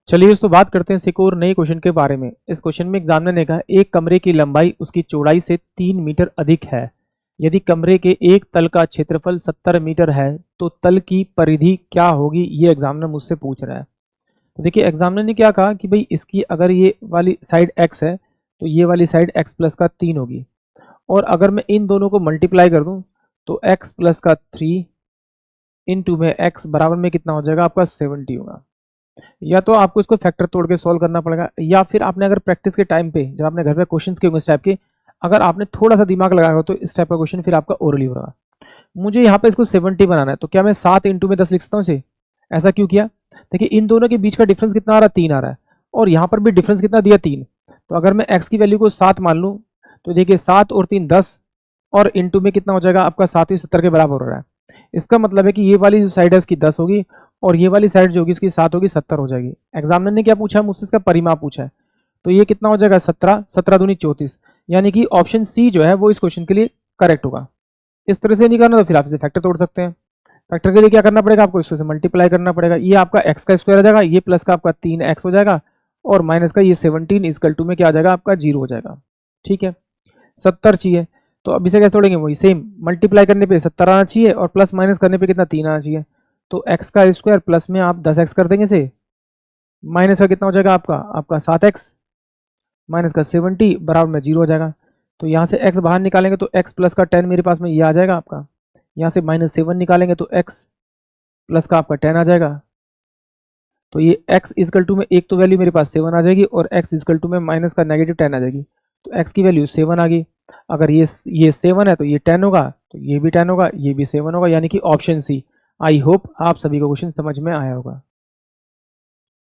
चलिए दोस्तों बात करते हैं एक और नए क्वेश्चन के बारे में। इस क्वेश्चन में एग्जामिनर ने कहा एक कमरे की लंबाई उसकी चौड़ाई से 3 मीटर अधिक है। यदि कमरे के एक तल का क्षेत्रफल 70 मीटर है तो तल की परिधि क्या होगी, ये एग्जामिनर मुझसे पूछ रहा है। तो देखिए एग्जामिनर ने क्या कहा कि भाई इसकी अगर ये वाली साइड x है तो ये वाली साइड x प्लस का 3 होगी, और अगर मैं इन दोनों को मल्टीप्लाई कर दूं तो x प्लस का 3 इंटू में x बराबर में कितना हो जाएगा आपका 70 होगा। या तो आपको इसको फैक्टर तोड़ के सॉल्व करना पड़ेगा, या फिर आपने अगर प्रैक्टिस के टाइम पे जब आपने घर पे क्वेश्चंस किए इस टाइप के, अगर आपने थोड़ा सा दिमाग लगाया हो तो इस टाइप का क्वेश्चन फिर आपका ओरली हो रहा। मुझे यहाँ पे इसको 70 बनाना है, तो क्या मैं 7 इंटू में 10 लिख सकता हूँ इसे? ऐसा क्यों किया? देखिए इन दोनों के बीच का डिफरेंस कितना आ रहा है, 3 आ रहा है, और यहाँ पर भी डिफरेंस कितना दिया, 3। तो अगर मैं x की वैल्यू को 7 मान लूँ तो देखिए 7 और 3 10, और इंटू में कितना हो जाएगा आपका 7 70 के बराबर हो रहा है। इसका मतलब है कि ये वाली जो साइड है उसकी 10 होगी, और ये वाली साइड जो होगी इसकी 7 होगी, 70 हो जाएगी। एग्जामिनर ने क्या पूछा है मुझसे, इसका परिमाप पूछा है। तो ये कितना हो जाएगा 17, 17 दूनी 34, यानी कि ऑप्शन सी जो है वो इस क्वेश्चन के लिए करेक्ट होगा। इस तरह से नहीं करना तो फिर आप इसे फैक्टर तोड़ सकते हैं। फैक्टर के लिए क्या करना पड़ेगा आपको, इससे मल्टीप्लाई करना पड़ेगा। ये आपका एक्स का स्क्वायर हो जाएगा, ये प्लस का आपका 3x हो जाएगा, और माइनस का ये 17 इजकल टू में क्या आ जाएगा आपका 0 हो जाएगा। ठीक है, 70 चाहिए, तो अब इसे कैसे तोड़ेंगे, वही सेम मल्टीप्लाई करने पे 70 आना चाहिए, और प्लस माइनस करने पे कितना 3 आना चाहिए। तो x का स्क्वायर प्लस में आप 10x कर देंगे इसे, माइनस का कितना हो जाएगा आपका 7x, माइनस का 70 बराबर में 0 हो जाएगा। तो यहाँ से x बाहर निकालेंगे तो x प्लस का 10 मेरे पास में ये आ जाएगा आपका। यहाँ से -7 निकालेंगे तो x प्लस का आपका 10 आ जाएगा। तो ये x इजकल टू में एक तो वैल्यू मेरे पास 7 आ जाएगी, और x इजकल टू में माइनस का -10 आ जाएगी। तो x की वैल्यू 7 आ गई। अगर ये 7 है तो ये 10 होगा, तो ये भी 10 होगा, ये भी 7 होगा, यानी कि ऑप्शन सी। आई होप आप सभी को क्वेश्चन समझ में आया होगा।